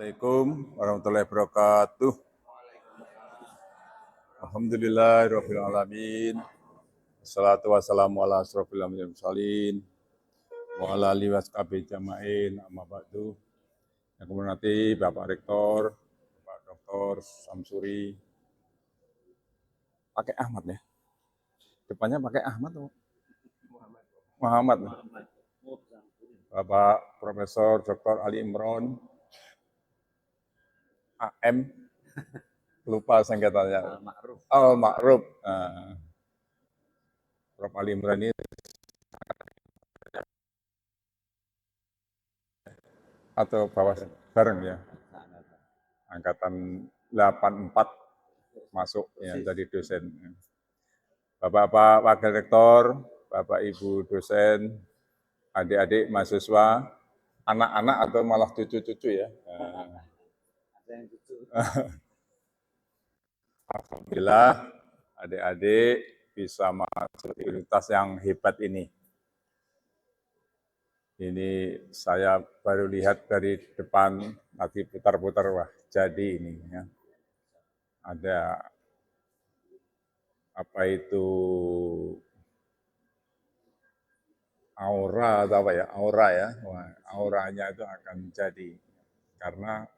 Assalamualaikum warahmatullahi wabarakatuh. Alhamdulillahirabbil alamin. Wassalatu wassalamu ala asrofil anbiya'i wal mursalin wa ala alihi washabihi jama'in amma ba'du. Yang kehormati Bapak Rektor, Bapak Dr. Samsuri. Pakai Ahmad ya? Depannya pakai Ahmad atau Muhammad. Bapak Profesor Dr. Ali Imron, AM, lupa singkatannya. Al-Ma'ruf. Prof. Ali Imron ini atau bawah bareng ya. Angkatan 84 masuk ya jadi dosen. Bapak-bapak wakil rektor, Bapak Ibu dosen, adik-adik mahasiswa, anak-anak atau malah cucu-cucu ya. Alhamdulillah adik-adik bisa masuk universitas yang hebat ini. Ini saya baru lihat dari depan, lagi putar-putar, wah jadi ini ya. Ada apa itu aura atau apa ya, aura ya, wah, auranya itu akan jadi. Karena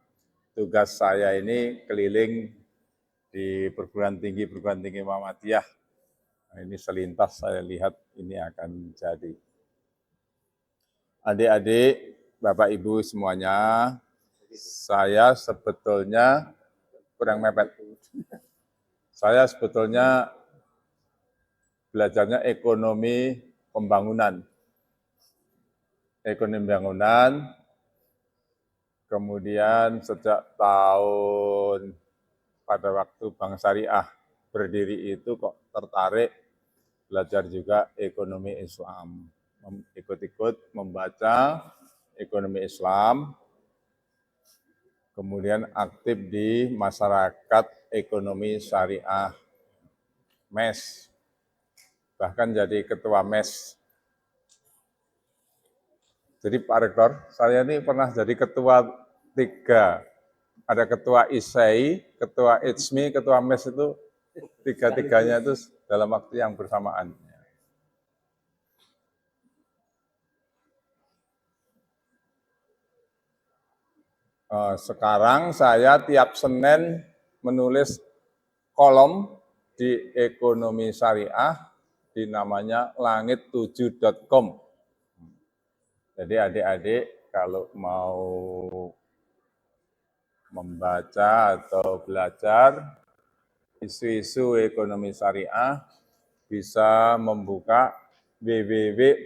tugas saya ini keliling di perguruan tinggi Muhammadiyah. Nah, ini selintas saya lihat ini akan jadi. Adik-adik, Bapak Ibu semuanya, saya sebetulnya kurang mepet. Saya sebetulnya belajarnya ekonomi pembangunan. Ekonomi pembangunan, kemudian sejak tahun pada waktu Bank Syariah berdiri itu kok tertarik belajar juga ekonomi Islam. Ikut-ikut membaca ekonomi Islam, kemudian aktif di masyarakat ekonomi syariah, MES, bahkan jadi ketua MES. Jadi Pak Rektor, saya ini pernah jadi ketua 3, ada ketua ISEI, ketua ITSMI, ketua MES itu, tiga-tiganya itu dalam waktu yang bersamaan. Sekarang saya tiap Senin menulis kolom di ekonomi syariah di namanya langit7.com. Jadi adik-adik kalau mau membaca atau belajar isu-isu ekonomi syariah bisa membuka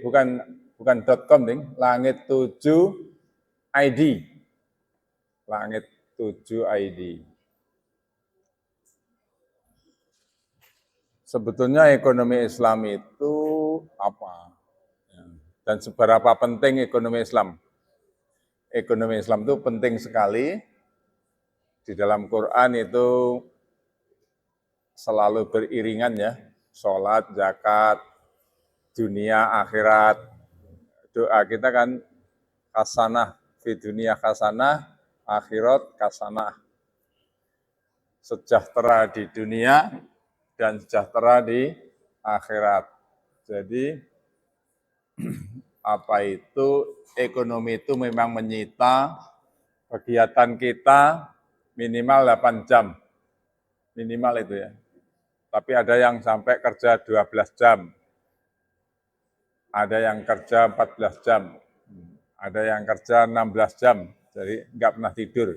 bukan.com ding, langit7 ID. Langit7 ID. Sebetulnya ekonomi Islam itu apa? Dan seberapa penting ekonomi Islam? Ekonomi Islam itu penting sekali. Di dalam Quran itu selalu beriringan ya. Sholat, zakat, dunia, akhirat. Doa kita kan hasanah, fi dunia hasanah, akhirat hasanah. Sejahtera di dunia dan sejahtera di akhirat. Jadi apa itu ekonomi itu memang menyita kegiatan kita minimal 8 jam. Minimal itu ya. Tapi ada yang sampai kerja 12 jam. Ada yang kerja 14 jam. Ada yang kerja 16 jam. Jadi nggak pernah tidur.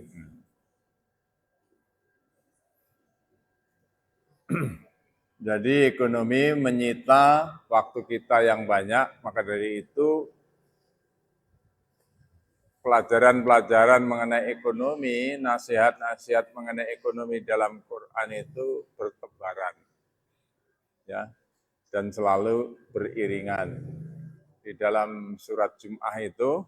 Jadi ekonomi menyita waktu kita yang banyak, maka dari itu pelajaran-pelajaran mengenai ekonomi, nasihat-nasihat mengenai ekonomi dalam Quran itu bertebaran. Ya, dan selalu beriringan. Di dalam surat Jum'ah itu,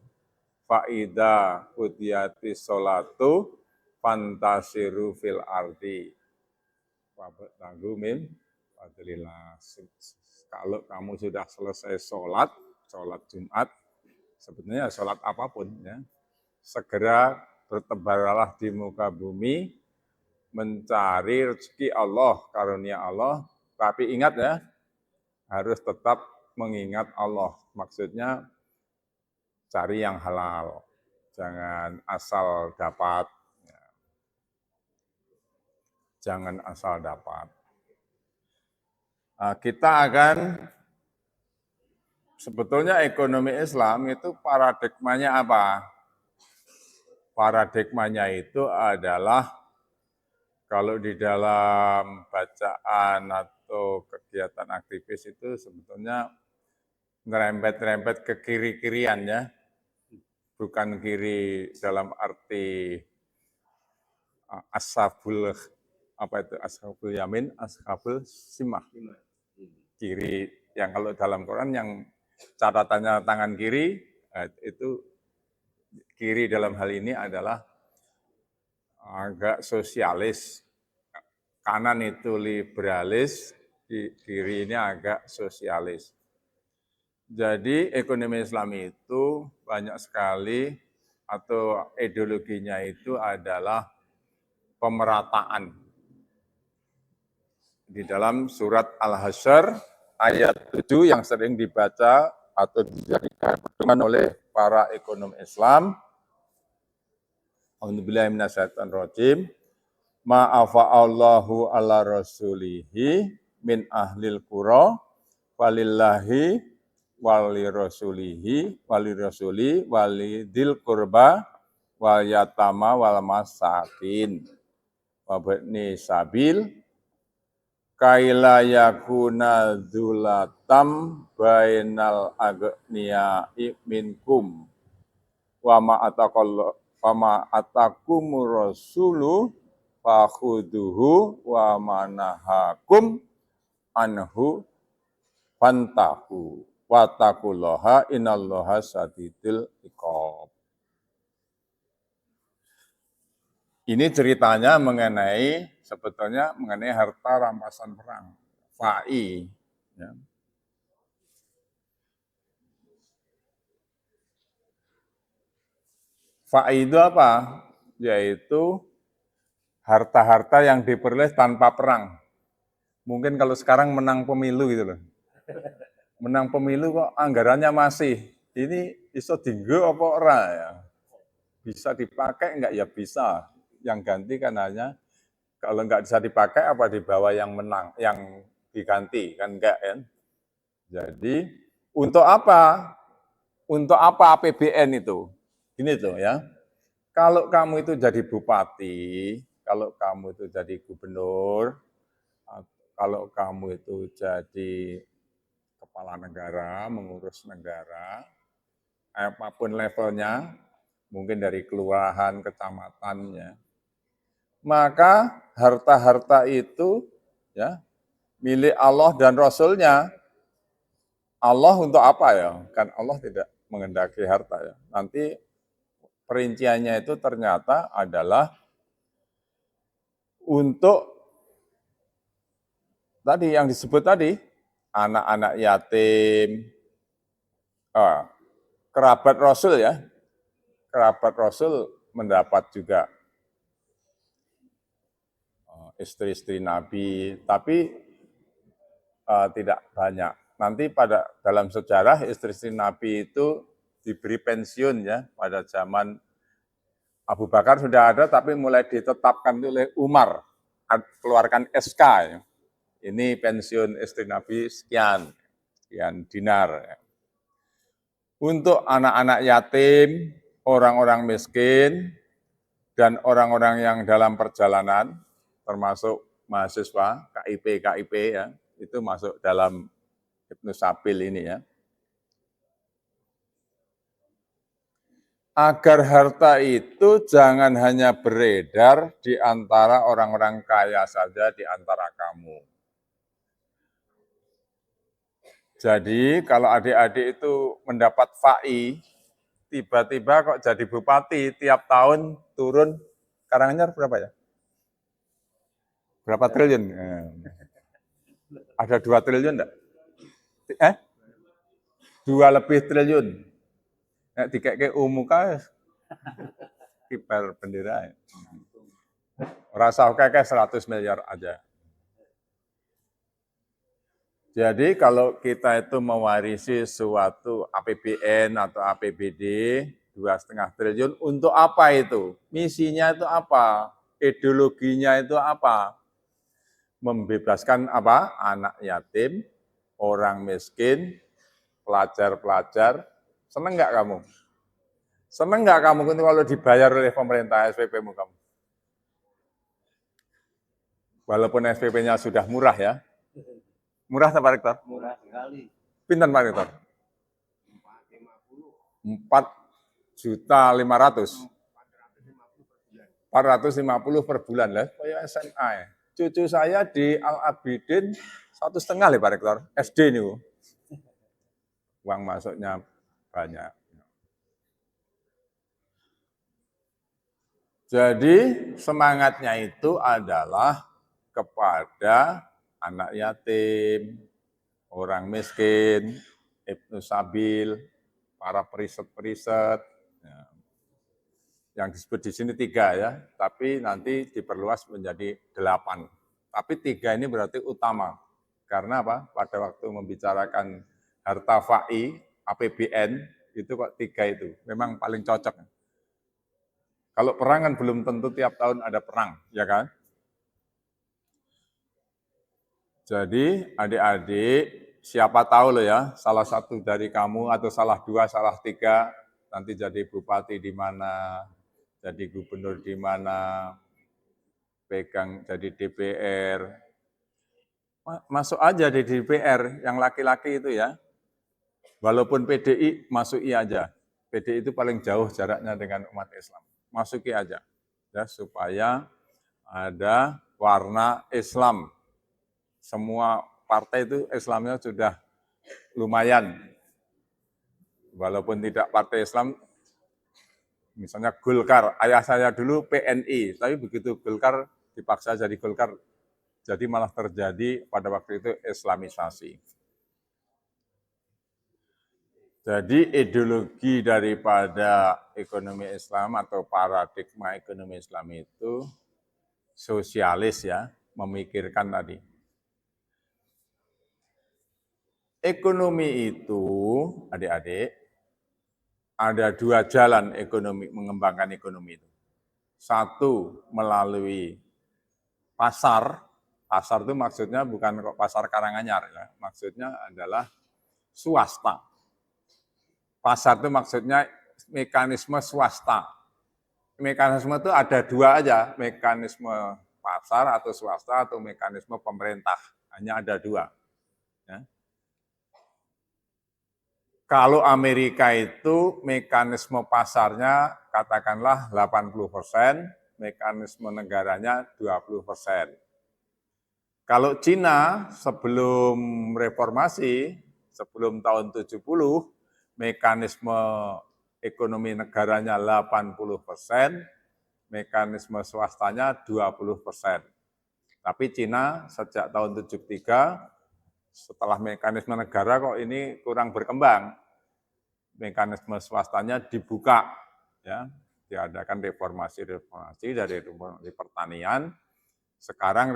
Fa'idha qudiyati sholatu fantasiru fil ardi. Wabtaghu min fadlillah. Kalau kamu sudah selesai sholat Jumat, sebetulnya sholat apapun ya, segera bertebaranlah di muka bumi, mencari rezeki Allah, karunia Allah. Tapi ingat ya, harus tetap mengingat Allah. Maksudnya cari yang halal, jangan asal dapat. Jangan asal dapat. Nah, kita akan, sebetulnya ekonomi Islam itu paradigmanya apa? Paradigmanya itu adalah kalau di dalam bacaan atau kegiatan aktivis itu sebetulnya ngerempet-rempet ke kiri-kirian ya. Bukan kiri dalam arti ashabul yamin, ashabul simah. Kiri yang kalau dalam Quran yang catatannya tangan kiri, itu kiri dalam hal ini adalah agak sosialis. Kanan itu liberalis, kiri ini agak sosialis. Jadi ekonomi Islam itu banyak sekali atau ideologinya itu adalah pemerataan. Di dalam surat Al-Hasyr ayat 7 yang sering dibaca atau dijadikan pedoman oleh para ekonom Islam. A'udzubillahi minasyaitonirrajim. Ma'afa'allahu ala rasulihi min ahlil qura walillahi wali rasuli walidil qurba wal yatama wal masakin wabni sabil kaila yakuna dzulatam bainal agniya'i minkum wa ma atakumur rasulu fakhuduhu wa manahakum anhu fantahu wattaqullaha innallaha syadidul iqab. Ini ceritanya sebetulnya mengenai harta rampasan perang, fa'i. Ya. Fa'i itu apa? Yaitu harta-harta yang diperoleh tanpa perang. Mungkin kalau sekarang menang pemilu gitu loh. Menang pemilu kok anggarannya masih. Ini iso dinggo apa ora ya? Bisa dipakai enggak? Ya bisa. Yang ganti kan hanya kalau enggak bisa dipakai apa dibawa yang menang, yang diganti kan enggak kan? Jadi untuk apa? Untuk apa APBN itu? Gini tuh ya. Kalau kamu itu jadi bupati, kalau kamu itu jadi gubernur, kalau kamu itu jadi kepala negara, mengurus negara, apapun levelnya, mungkin dari kelurahan, kecamatannya, maka harta-harta itu ya milik Allah dan Rasul-Nya. Allah untuk apa ya? Kan Allah tidak mengendaki harta ya. Nanti perinciannya itu ternyata adalah untuk tadi yang disebut tadi, anak-anak yatim, kerabat Rasul ya, kerabat Rasul mendapat juga istri-istri Nabi, tapi tidak banyak. Nanti dalam sejarah istri-istri Nabi itu diberi pensiun ya, pada zaman Abu Bakar sudah ada, tapi mulai ditetapkan oleh Umar, keluarkan SK ya. Ini pensiun istri Nabi sekian dinar. Ya. Untuk anak-anak yatim, orang-orang miskin, dan orang-orang yang dalam perjalanan, termasuk mahasiswa, KIP ya, itu masuk dalam Ibnu Sabil ini ya. Agar harta itu jangan hanya beredar di antara orang-orang kaya saja di antara kamu. Jadi kalau adik-adik itu mendapat fa'i, tiba-tiba kok jadi bupati, tiap tahun turun, Karanganyar berapa ya? Berapa triliun? Ada 2 triliun enggak? 2 lebih triliun. Nek dikeke umuka kiper bendera. Rasa kakek 100 miliar aja. Jadi kalau kita itu mewarisi suatu APBN atau APBD 2,5 triliun, untuk apa itu? Misinya itu apa? Ideologinya itu apa? Membebaskan apa? Anak yatim, orang miskin, pelajar-pelajar. Seneng nggak kamu? Seneng nggak kamu kalau dibayar oleh pemerintah SPP-mu kamu? Walaupun SPP-nya sudah murah ya. Murah Pak Rektor? Murah sekali. Pinten Pak Rektor? 4.500.000. 450 per bulan lah, kayak SMA ya. Cucu saya di Al-Abidin 1,5 ya Pak Rektor, SD nih. Uang masuknya banyak. Jadi semangatnya itu adalah kepada anak yatim, orang miskin, ibnu sabil, para periset-periset. Yang disebut di sini 3 ya, tapi nanti diperluas menjadi 8. Tapi 3 ini berarti utama. Karena apa? Pada waktu membicarakan harta FAI, APBN, itu kok 3 itu. Memang paling cocok. Kalau perang kan belum tentu tiap tahun ada perang, ya kan? Jadi adik-adik, siapa tahu loh ya, salah satu dari kamu atau salah 2, salah 3, nanti jadi bupati di mana, jadi gubernur di mana, pegang jadi DPR. Masuk aja di DPR yang laki-laki itu ya. Walaupun PDI, masuki aja. PDI itu paling jauh jaraknya dengan umat Islam. Masuki aja. Ya, supaya ada warna Islam. Semua partai itu Islamnya sudah lumayan. Walaupun tidak partai Islam, misalnya Golkar, ayah saya dulu PNI, tapi begitu Golkar dipaksa jadi Golkar, jadi malah terjadi pada waktu itu Islamisasi. Jadi ideologi daripada ekonomi Islam atau paradigma ekonomi Islam itu sosialis ya, memikirkan tadi. Ekonomi itu, adik-adik, ada 2 jalan ekonomi, mengembangkan ekonomi itu. 1 melalui pasar. Pasar itu maksudnya bukan kok pasar Karanganyar ya, maksudnya adalah swasta. Pasar itu maksudnya mekanisme swasta. Mekanisme itu ada 2 aja, mekanisme pasar atau swasta atau mekanisme pemerintah. Hanya ada 2. Ya. Kalau Amerika itu mekanisme pasarnya katakanlah 80%, mekanisme negaranya 20%. Kalau Cina sebelum reformasi, sebelum tahun 70, mekanisme ekonomi negaranya 80%, mekanisme swastanya 20%. Tapi Cina sejak tahun 73, setelah mekanisme negara kok ini kurang berkembang. Mekanisme swastanya dibuka, ya, diadakan reformasi dari pertanian. Sekarang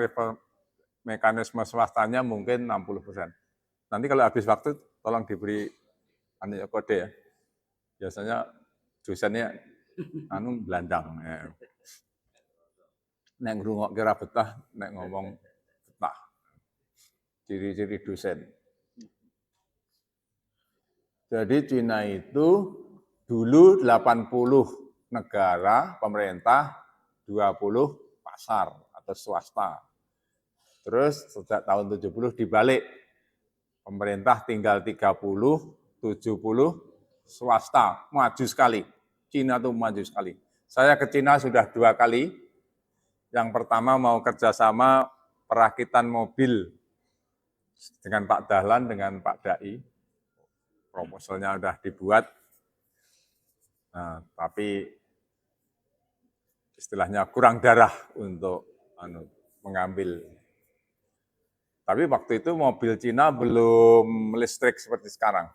mekanisme swastanya mungkin 60%. Nanti kalau habis waktu, tolong diberi kode ya. Biasanya dosennya belandang. Ya. Nek ngrungok kira betah, nek ngomong betah. Ciri-ciri dosen. Jadi Cina itu dulu 80 negara, pemerintah, 20 pasar atau swasta. Terus sejak tahun 70 dibalik. Pemerintah tinggal 30, 70 swasta, maju sekali. Cina itu maju sekali. Saya ke Cina sudah 2 kali. Yang pertama mau kerjasama perakitan mobil dengan Pak Dahlan, dengan Pak Dai. Proposalnya sudah dibuat. Nah, tapi istilahnya kurang darah untuk mengambil. Tapi waktu itu mobil Cina belum listrik seperti sekarang.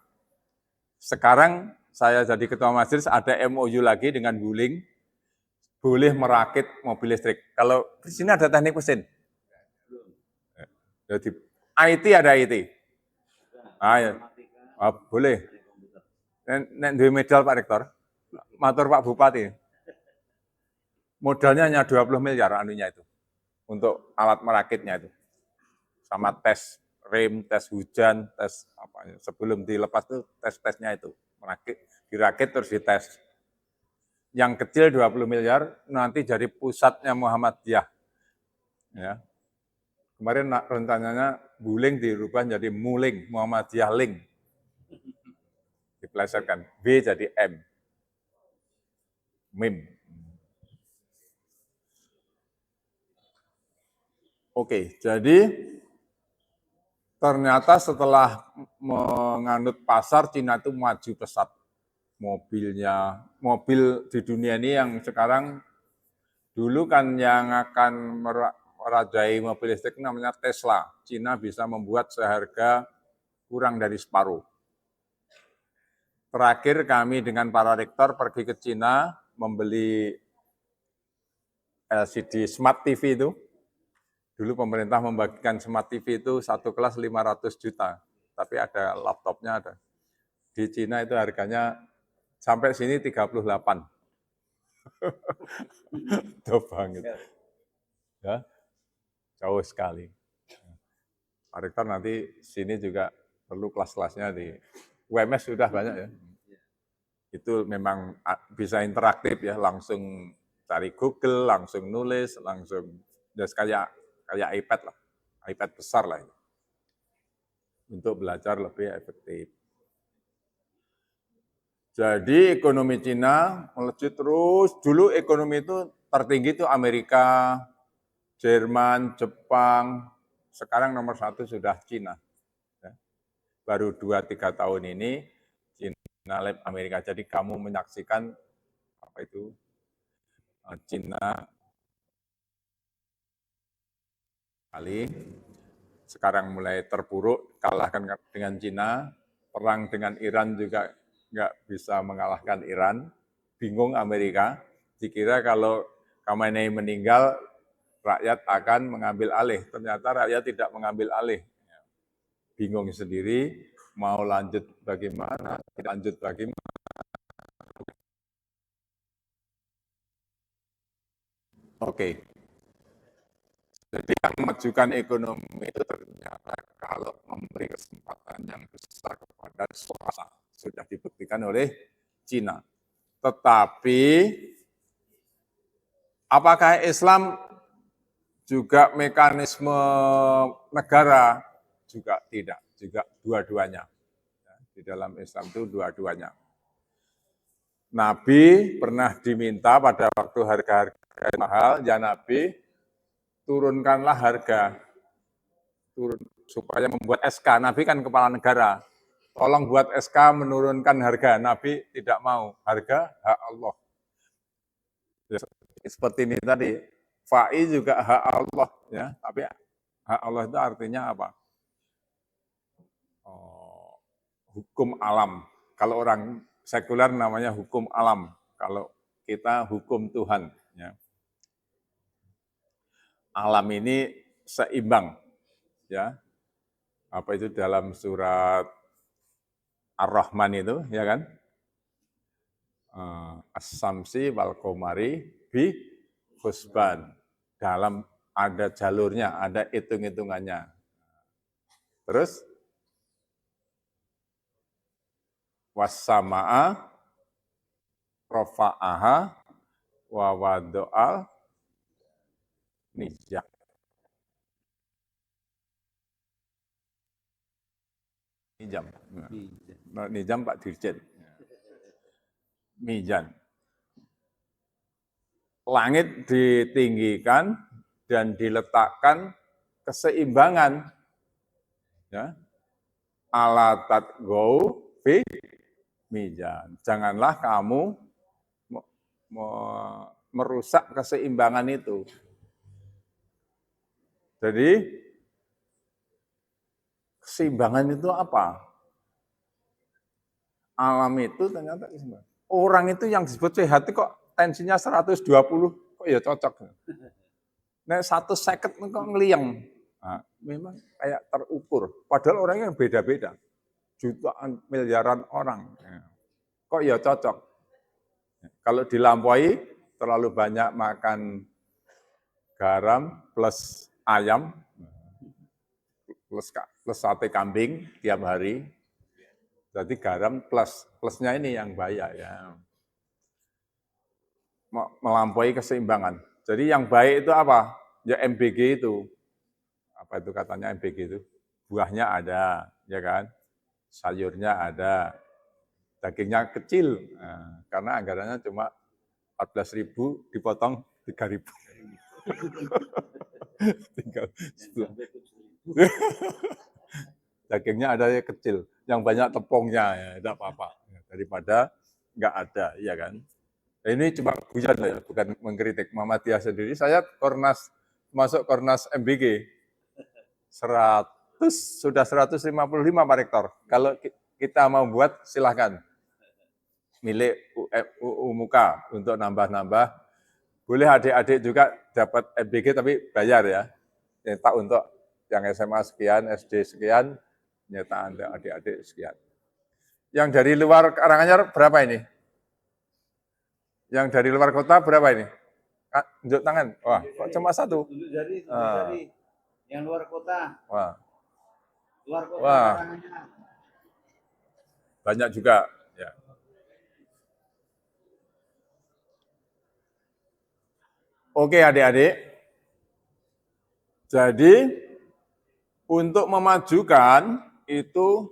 Sekarang saya jadi ketua majelis, ada MOU lagi dengan Wuling. boleh merakit mobil listrik. Kalau di sini ada teknik mesin. Jadi IT ada IT. Ya. Boleh. Nek duwe medal Pak Rektor, matur Pak Bupati. Modalnya hanya 20 miliar anunya itu. Untuk alat merakitnya itu. Sama tes rem, tes hujan, tes apa ya. Sebelum dilepas tuh tes-tesnya itu. Dirakit terus dites. Yang kecil 20 miliar nanti jadi pusatnya Muhammadiyah. Ya. Kemarin rencananya Buling dirubah jadi Muling, Muhammadiyah Ling. Dipelesetkan. B jadi M. MIM. Oke, jadi ternyata setelah menganut pasar, Cina itu maju pesat. Mobil di dunia ini yang sekarang, dulu kan yang akan merajai mobil listrik namanya Tesla. Cina bisa membuat seharga kurang dari separuh. Terakhir kami dengan para rektor pergi ke Cina, membeli LCD Smart TV itu. Dulu pemerintah membagikan Smart TV itu satu kelas 500 juta, tapi ada laptopnya ada. Di Cina itu harganya sampai sini 38. Jauh banget. Ya, jauh sekali. Pak Rektor nanti sini juga perlu kelas-kelasnya di UMS sudah banyak ya. Itu memang bisa interaktif ya, langsung cari Google, langsung nulis, langsung kayak iPad lah, iPad besar lah itu. Untuk belajar lebih efektif. Jadi ekonomi Cina melejit terus. Dulu ekonomi itu tertinggi itu Amerika, Jerman, Jepang. Sekarang nomor 1 sudah Cina. Baru 2-3 tahun ini Cina lab Amerika. Jadi kamu menyaksikan apa itu Cina kali sekarang mulai terpuruk, kalahkan dengan Cina, perang dengan Iran juga nggak bisa mengalahkan Iran, bingung Amerika, dikira kalau Khamenei meninggal, rakyat akan mengambil alih, ternyata rakyat tidak mengambil alih, bingung sendiri, mau lanjut bagaimana, lanjut bagaimana. Oke. Jadi yang memajukan ekonomi itu ternyata kalau memberi kesempatan yang besar kepada swasta. Sudah dibuktikan oleh Cina. Tetapi apakah Islam juga mekanisme negara? Juga tidak, juga dua-duanya. Di dalam Islam itu dua-duanya. Nabi pernah diminta pada waktu harga-harga mahal, ya Nabi, turunkanlah harga, supaya membuat SK. Nabi kan kepala negara, tolong buat SK menurunkan harga. Nabi tidak mau, harga hak Allah. Seperti ini tadi, fa'i juga hak Allah, ya. Tapi hak Allah itu artinya apa? Hukum alam. Kalau orang sekuler namanya hukum alam. Kalau kita hukum Tuhan. Ya. Alam ini seimbang, ya. Apa itu dalam surat Ar-Rahman itu, ya kan? As-samsi wal qamari bi husban. Dalam ada jalurnya, ada hitung-hitungannya. Terus wassama'a rafa'aha wa wado'al mizan. Nijam Pak Dirjen. Mizan. Langit ditinggikan dan diletakkan keseimbangan. Ya. Ala tatgau fi mizan. Janganlah kamu merusak keseimbangan itu. Jadi keseimbangan itu apa? Alam itu ternyata keseimbangan. Orang itu yang disebut sehat kok tensinya 120, kok ya cocok. Nek 150 kok ngeliyeng. Nah, memang kayak terukur. Padahal orangnya beda-beda. Jutaan, miliaran orang. Kok ya cocok. Kalau dilampaui, terlalu banyak makan garam plus ayam, plus sate kambing tiap hari. Jadi garam plusnya ini yang bahaya ya. Melampaui keseimbangan. Jadi yang baik itu apa? Ya MBG itu. Apa itu katanya MBG itu? Buahnya ada, ya kan? Sayurnya ada, dagingnya kecil, nah, karena anggarannya cuma 14.000 dipotong 3.000. Tinggal dagingnya ada yang kecil, yang banyak tepungnya, ya tidak apa-apa. Daripada nggak ada, ya kan? Ini cuma guyon ya, bukan mengkritik Muhammadiyah sendiri. Saya masuk Kornas MBG sudah 155 Pak Rektor. Kalau kita mau buat silahkan. Milik UMUKA untuk nambah-nambah. Boleh adik-adik juga dapat MBG tapi bayar ya. Nyetak untuk yang SMA sekian, SD sekian, nyetak untuk adik-adik sekian. Yang dari luar Karanganyar berapa ini? Yang dari luar kota berapa ini? Tunjuk tangan. Wah, kok cuma satu? Tunjuk jari. Yang luar kota. Wah. Luar kota. Wah. Banyak juga. Ya. Oke adik-adik. Jadi untuk memajukan itu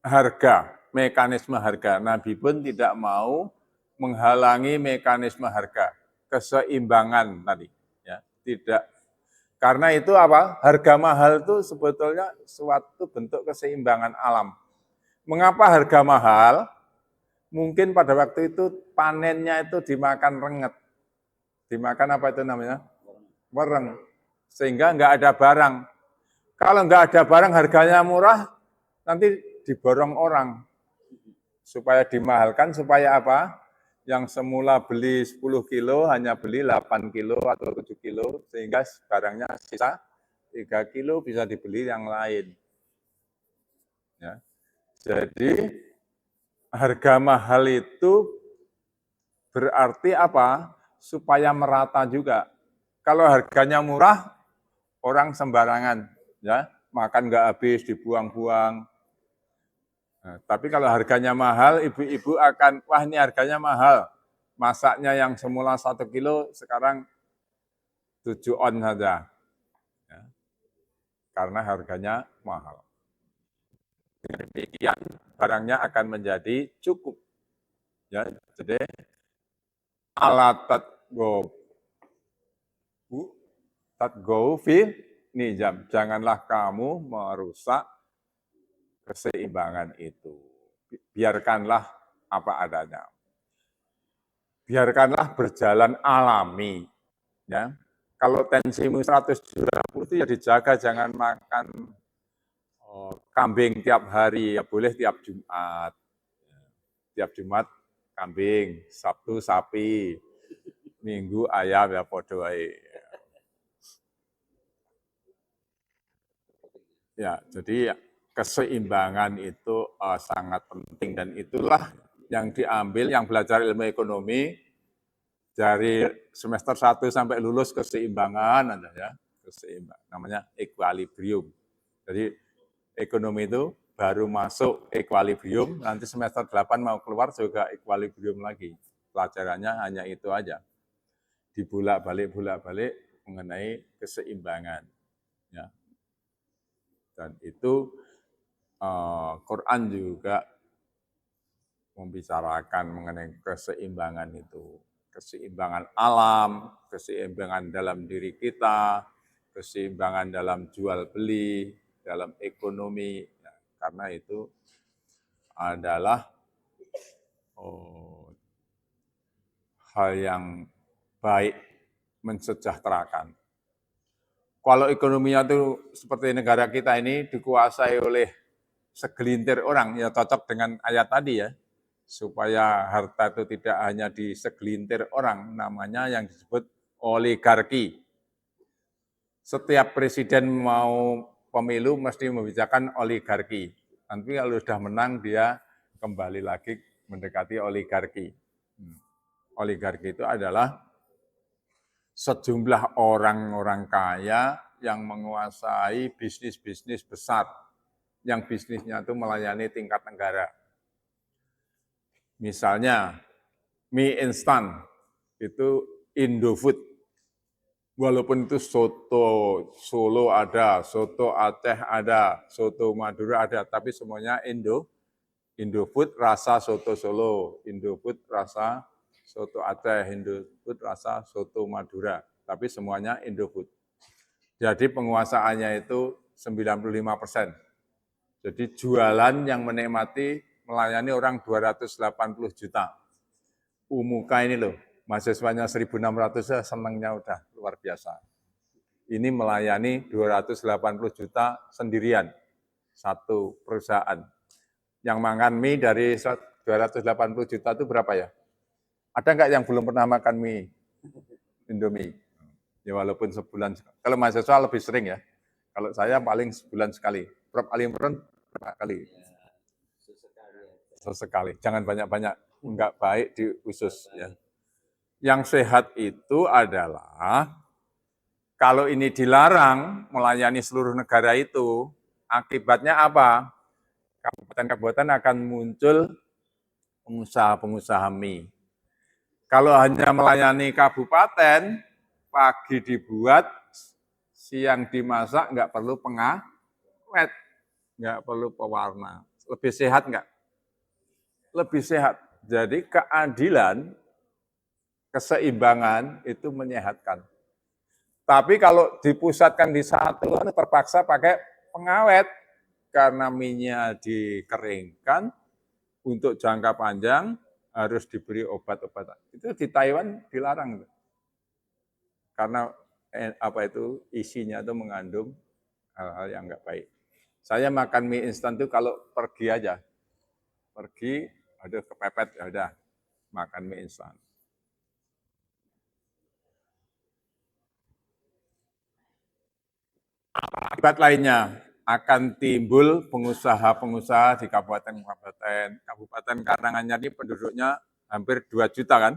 harga, mekanisme harga. Nabi pun tidak mau menghalangi mekanisme harga, keseimbangan tadi. Ya, tidak. Karena itu apa? Harga mahal itu sebetulnya suatu bentuk keseimbangan alam. Mengapa harga mahal? Mungkin pada waktu itu panennya itu dimakan renget. Dimakan apa itu namanya? Wereng. Sehingga nggak ada barang. Kalau nggak ada barang harganya murah, nanti diborong orang. Supaya dimahalkan, supaya apa? Yang semula beli 10 kilo, hanya beli 8 kilo atau 7 kilo, sehingga barangnya sisa 3 kilo bisa dibeli yang lain. Ya. Jadi, harga mahal itu berarti apa? Supaya merata juga. Kalau harganya murah, orang sembarangan, ya makan nggak habis, dibuang-buang. Nah, tapi kalau harganya mahal, ibu-ibu akan, wah ini harganya mahal. Masaknya yang semula 1 kilo, sekarang 7 on saja. Ya. Karena harganya mahal. Dengan demikian, barangnya akan menjadi cukup. Ya, jadi, alat tatgo fi nizam. Janganlah kamu merusak keseimbangan itu. Biarkanlah apa adanya. Biarkanlah berjalan alami. Ya. Kalau tensimu 120 itu ya dijaga, jangan makan kambing tiap hari, ya boleh tiap Jumat. Tiap Jumat kambing, Sabtu sapi, Minggu ayam ya podo wae. Ya, jadi keseimbangan itu sangat penting dan itulah yang diambil yang belajar ilmu ekonomi dari semester 1 sampai lulus keseimbangan ada ya, keseimbangan namanya equilibrium. Jadi ekonomi itu baru masuk equilibrium, nanti semester 8 mau keluar juga equilibrium lagi. Pelajarannya hanya itu aja. Dibulak-balik mengenai keseimbangan. Ya. Dan itu Quran juga membicarakan mengenai keseimbangan itu. Keseimbangan alam, keseimbangan dalam diri kita, keseimbangan dalam jual beli, dalam ekonomi. Ya, karena itu adalah hal yang baik, mensejahterakan. Kalau ekonominya itu seperti negara kita ini dikuasai oleh segelintir orang, ya cocok dengan ayat tadi ya. supaya harta itu tidak hanya di segelintir orang, namanya yang disebut oligarki. Setiap presiden mau pemilu mesti membicarakan oligarki. Nanti kalau sudah menang dia kembali lagi mendekati oligarki. Oligarki itu adalah sejumlah orang-orang kaya yang menguasai bisnis-bisnis besar, yang bisnisnya itu melayani tingkat negara. Misalnya, mie instan, itu Indofood. Walaupun itu soto Solo ada, soto Aceh ada, soto Madura ada, tapi semuanya Indofood rasa soto Solo, Indofood rasa soto Aceh, Indofood rasa soto Madura, tapi semuanya Indofood. Jadi penguasaannya itu 95%. Jadi jualan yang menikmati melayani orang 280 juta. Umuka ini loh, mahasiswanya 1.600 senangnya udah luar biasa. Ini melayani 280 juta sendirian, satu perusahaan. Yang makan mie dari 280 juta itu berapa ya? Ada nggak yang belum pernah makan mie Indomie? Ya walaupun sebulan, kalau mahasiswa lebih sering ya. Kalau saya paling sebulan sekali. Prof. Ali Imron berapa kali? Sesekali. Jangan banyak-banyak, enggak baik di usus ya. Yang sehat itu adalah kalau ini dilarang melayani seluruh negara itu, akibatnya apa? Kabupaten-kabupaten akan muncul pengusaha-pengusaha mie. Kalau hanya melayani kabupaten, pagi dibuat, siang dimasak, nggak perlu pengawet, nggak perlu pewarna. Lebih sehat nggak? Lebih sehat. Jadi keadilan, keseimbangan itu menyehatkan. Tapi kalau dipusatkan di satu, terpaksa pakai pengawet, karena minyak dikeringkan, untuk jangka panjang harus diberi obat-obatan. Itu di Taiwan dilarang. Karena isinya itu mengandung hal-hal yang enggak baik. Saya makan mie instan itu kalau pergi aja. Pergi, aduh kepepet, ya udah makan mie instan. Akibat lainnya akan timbul pengusaha-pengusaha di kabupaten-kabupaten. Kabupaten Karanganyar ini penduduknya hampir 2 juta kan.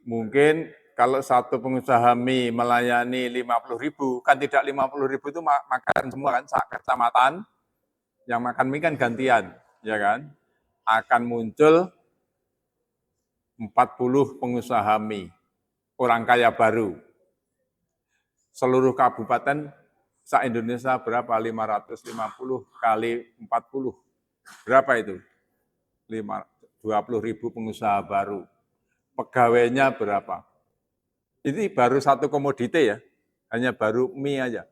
Mungkin kalau satu pengusaha mie melayani 50.000, kan tidak 50.000 itu makan semua kan, kecamatan, yang makan mie kan gantian, ya kan? Akan muncul 40 pengusaha mie, orang kaya baru. Seluruh kabupaten se-Indonesia berapa? 550 kali 40. Berapa itu? 20.000 pengusaha baru. Pegawainya berapa? Ini baru satu komoditi ya, hanya baru mie aja.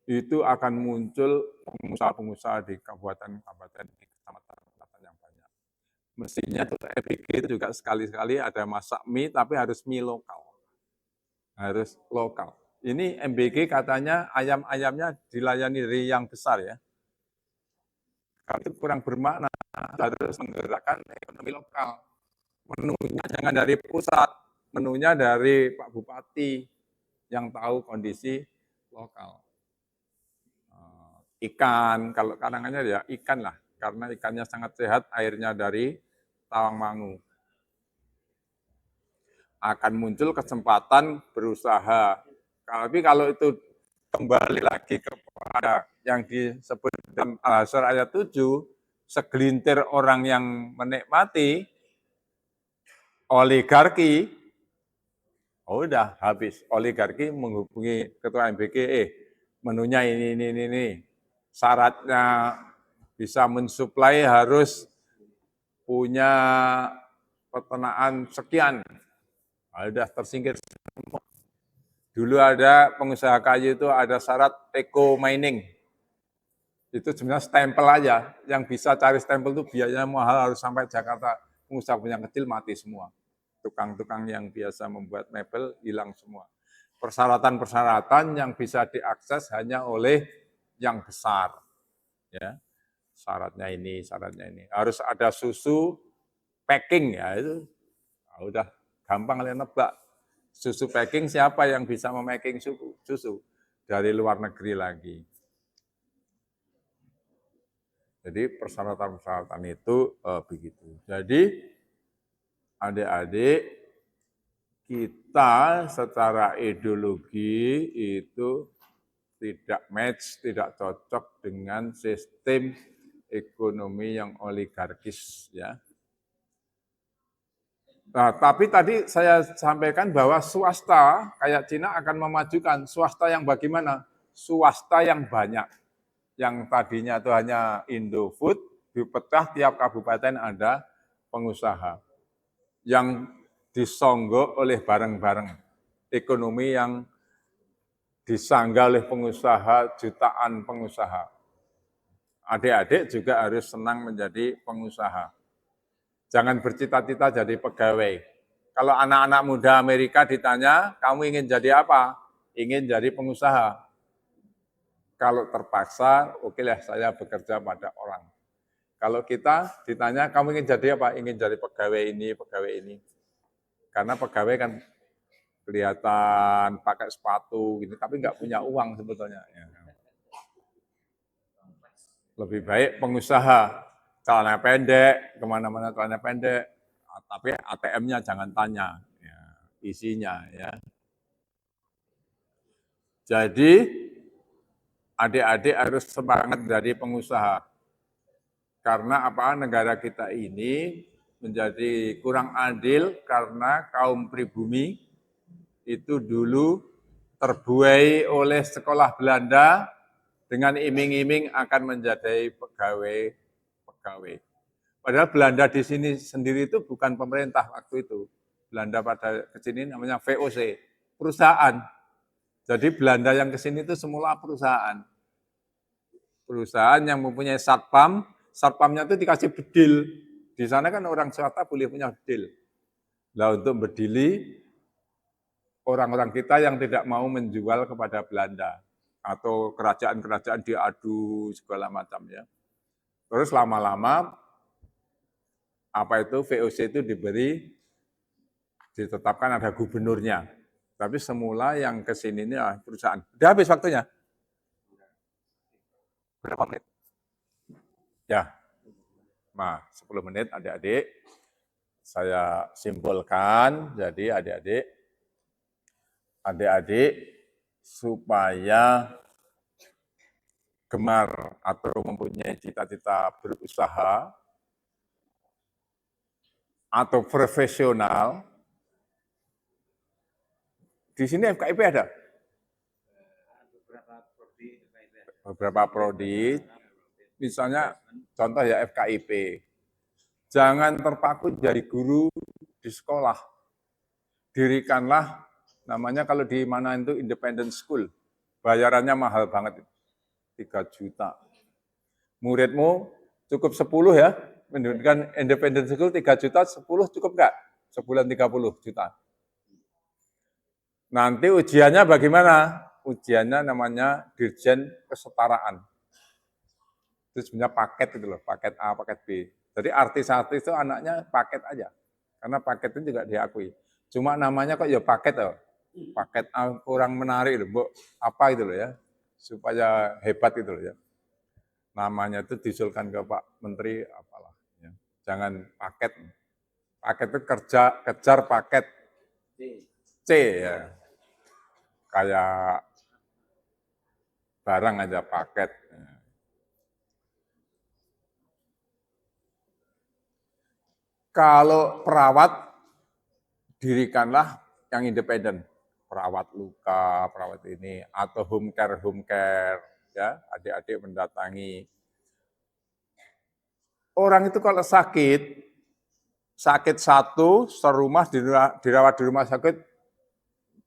Itu akan muncul pengusaha-pengusaha di kabupaten-kabupaten, di kecamatan yang banyak. Mestinya FBG itu juga sekali-sekali ada masak mie, tapi harus mie lokal. Harus lokal. Ini MBG katanya ayam-ayamnya dilayani dari yang besar ya. Kalau itu kurang bermakna, harus menggerakkan ekonomi lokal. Menunya jangan dari pusat, menunya dari Pak Bupati yang tahu kondisi lokal. Ikan, kalau Karanganyar ya ikan lah, karena ikannya sangat sehat, airnya dari Tawangmangu. Akan muncul kesempatan berusaha. Tapi kalau itu kembali lagi kepada yang disebut dalam Al-Hasyr ayat 7, segelintir orang yang menikmati oligarki, udah habis. Oligarki menghubungi ketua MBG, menunya ini. Syaratnya bisa mensuplai harus punya peternakan sekian. Udah tersingkir. Dulu ada pengusaha kayu itu ada syarat eco mining. Itu sebenarnya stempel aja. Yang bisa cari stempel itu biayanya mahal, harus sampai Jakarta. Pengusaha yang kecil mati semua. Tukang-tukang yang biasa membuat mebel hilang semua. Persyaratan-persyaratan yang bisa diakses hanya oleh yang besar. Ya. syaratnya ini, syaratnya ini. Harus ada susu packing ya itu. Nah, udah gampang kalian nebak. Susu packing siapa yang bisa memaking susu? Dari luar negeri lagi. Jadi persyaratan-persyaratan itu begitu. Jadi adik-adik kita secara ideologi itu tidak match, tidak cocok dengan sistem ekonomi yang oligarkis ya. Nah, tapi tadi saya sampaikan bahwa swasta kayak Cina akan memajukan swasta yang bagaimana? Swasta yang banyak. Yang tadinya itu hanya Indofood, dipecah tiap kabupaten ada pengusaha. Yang disonggok oleh bareng-bareng. Ekonomi yang disangga oleh pengusaha, jutaan pengusaha. Adik-adik juga harus senang menjadi pengusaha. Jangan bercita-cita jadi pegawai. Kalau anak-anak muda Amerika ditanya, kamu ingin jadi apa? Ingin jadi pengusaha. Kalau terpaksa, okelah saya bekerja pada orang. Kalau kita ditanya, kamu ingin jadi apa? Ingin jadi pegawai ini, pegawai ini. Karena pegawai kan kelihatan pakai sepatu, gitu, tapi nggak punya uang sebetulnya. Lebih baik pengusaha, celana pendek, kemana-mana celana pendek, tapi ATM-nya jangan tanya, ya, isinya. Ya. Jadi, adik-adik harus semangat dari pengusaha. Karena apa? Negara kita ini menjadi kurang adil karena kaum pribumi itu dulu terbuai oleh sekolah Belanda dengan iming-iming akan menjadi pegawai. Padahal Belanda di sini sendiri itu bukan pemerintah waktu itu. Belanda pada kesini namanya VOC, perusahaan. Jadi Belanda yang ke sini itu semula perusahaan. Perusahaan yang mempunyai satpam, satpamnya itu dikasih bedil. Di sana kan orang swasta boleh punya bedil. Nah untuk berdili, orang-orang kita yang tidak mau menjual kepada Belanda. Atau kerajaan-kerajaan diadu segala macam ya. Terus lama-lama, apa itu VOC itu ditetapkan ada gubernurnya. Tapi semula yang ke sini ini perusahaan. Udah habis waktunya? Berapa menit? Ya, nah 10 menit adik-adik. Saya simpulkan, jadi adik-adik supaya gemar atau mempunyai cita-cita berusaha atau profesional, di sini FKIP ada? Beberapa prodi, misalnya contoh ya FKIP. Jangan terpaku jadi guru di sekolah. Dirikanlah, namanya kalau di mana itu independent school, bayarannya mahal banget, 3 juta. Muridmu cukup 10 ya, mendirikan independent school 3 juta, 10 cukup enggak? Sebulan 30 juta. Nanti ujiannya bagaimana? Ujiannya namanya Dirjen Kesetaraan. Itu sebenarnya paket itu loh, paket A, paket B. Jadi artis-artis itu anaknya paket aja. Karena paket itu juga diakui. Cuma namanya kok ya paket loh. Paket A kurang menarik loh, Bu. Apa itu loh ya. Supaya hebat itu loh ya. Namanya itu diusulkan ke Pak Menteri apalah. Ya. Jangan paket. Paket itu kejar paket. C ya. Kayak barang aja paket. Kalau perawat, dirikanlah yang independen. Perawat luka, perawat ini, atau home care, ya, adik-adik mendatangi. Orang itu kalau sakit satu, serumah dirawat di rumah sakit,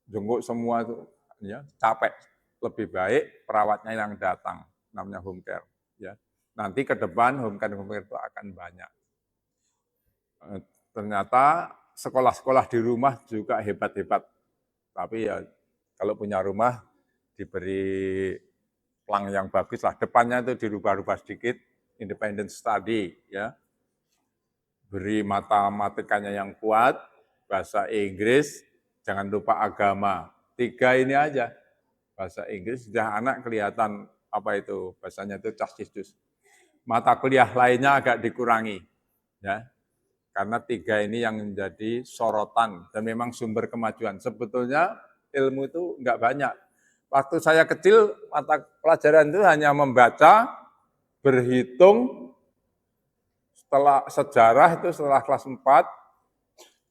jenguk semua itu, ya, capek. Lebih baik perawatnya yang datang, namanya home care. Ya. Nanti ke depan home care itu akan banyak. Ternyata sekolah-sekolah di rumah juga hebat-hebat. Tapi ya kalau punya rumah diberi plang yang bagus lah. Depannya itu dirubah-rubah sedikit, independent study, ya. Beri matematikanya yang kuat, bahasa Inggris, jangan lupa agama. 3 ini aja. Bahasa Inggris sudah anak kelihatan apa itu bahasanya itu casistus. Mata kuliah lainnya agak dikurangi, ya. Karena 3 ini yang menjadi sorotan dan memang sumber kemajuan. Sebetulnya ilmu itu enggak banyak. Waktu saya kecil, mata pelajaran itu hanya membaca, berhitung, setelah sejarah itu setelah kelas 4,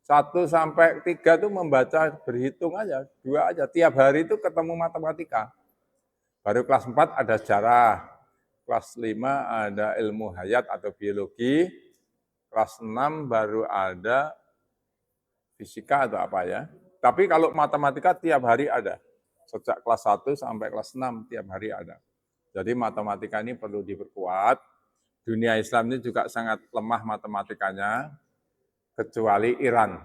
1 sampai 3 itu membaca berhitung aja, 2 aja. Tiap hari itu ketemu matematika. Baru kelas 4 ada sejarah, kelas 5 ada ilmu hayat atau biologi, kelas 6 baru ada fisika atau apa ya. Tapi kalau matematika tiap hari ada. Sejak kelas 1 sampai kelas 6 tiap hari ada. Jadi matematika ini perlu diperkuat. Dunia Islam ini juga sangat lemah matematikanya, kecuali Iran.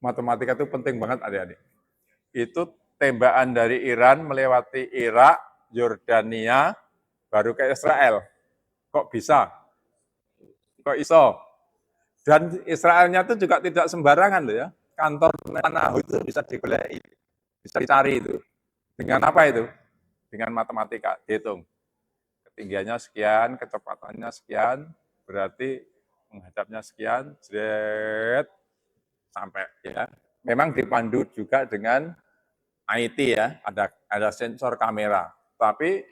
Matematika itu penting banget adik-adik. Itu tembakan dari Iran melewati Irak, Yordania, baru ke Israel. Kok bisa? Kok iso? Dan Israelnya itu juga tidak sembarangan loh ya. Kantor Netanyahu itu bisa digoleki, bisa dicari itu. Dengan apa itu? Dengan matematika, dihitung. Ketinggiannya sekian, kecepatannya sekian, berarti menghadapnya sekian, jret, sampai ya. Memang dipandu juga dengan IT ya, ada sensor kamera. Tapi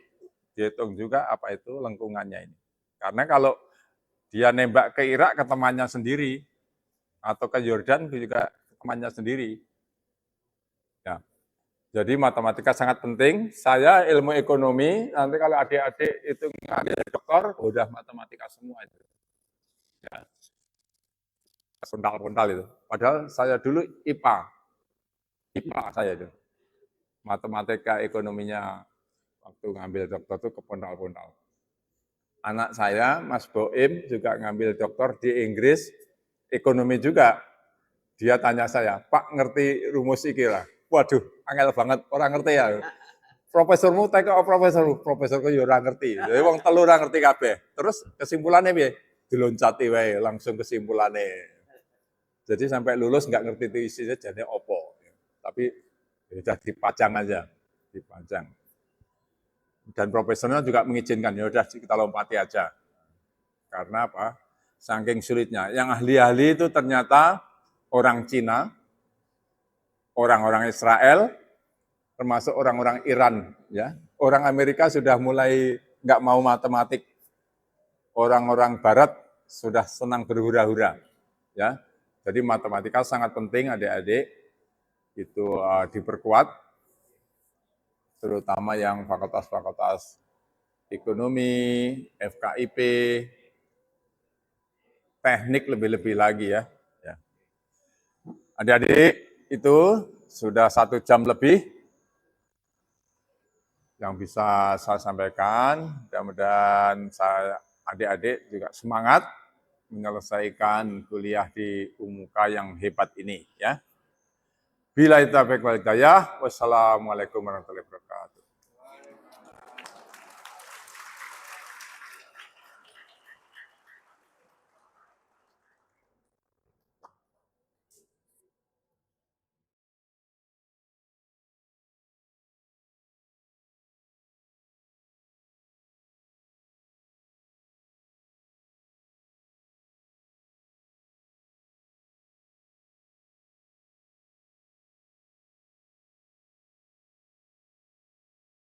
dihitung juga apa itu lengkungannya ini. Karena kalau dia nembak ke Irak ke temannya sendiri, atau ke Yordan juga ke temannya sendiri. Ya. Jadi matematika sangat penting. Saya ilmu ekonomi, nanti kalau adik-adik itu ngambil doktor, udah matematika semua itu. Ya. Pundal-pundal itu. Padahal saya dulu IPA. IPA saya itu. Matematika ekonominya waktu ngambil dokter itu kepundal-pundal. Anak saya, Mas Boim, juga ngambil dokter di Inggris, ekonomi juga. Dia tanya saya, Pak ngerti rumus iki lah? Waduh, angel banget, orang ngerti ya. Profesormu teko profesorku ya ora ngerti. Jadi wong telu ora ngerti kabeh. Terus kesimpulannya piye? Diloncati wae langsung kesimpulannya. Jadi sampai lulus nggak ngerti itu isinya jadi opo. Tapi ya udah dipajang aja, dipajang. Dan profesornya juga mengizinkan, ya udah kita lompati aja. Karena apa? Saking sulitnya. Yang ahli-ahli itu ternyata orang Cina, orang-orang Israel, termasuk orang-orang Iran, ya. Orang Amerika sudah mulai nggak mau matematik. Orang-orang Barat sudah senang berhura-hura, ya. Jadi matematika sangat penting adik-adik itu diperkuat, terutama yang fakultas-fakultas ekonomi, FKIP, teknik lebih-lebih lagi ya. Adik-adik itu sudah 1 jam lebih yang bisa saya sampaikan. Mudah-mudahan adik-adik juga semangat menyelesaikan kuliah di UMUK yang hebat ini ya. Billahi taufiq wal hidayah. Wassalamualaikum warahmatullahi wabarakatuh.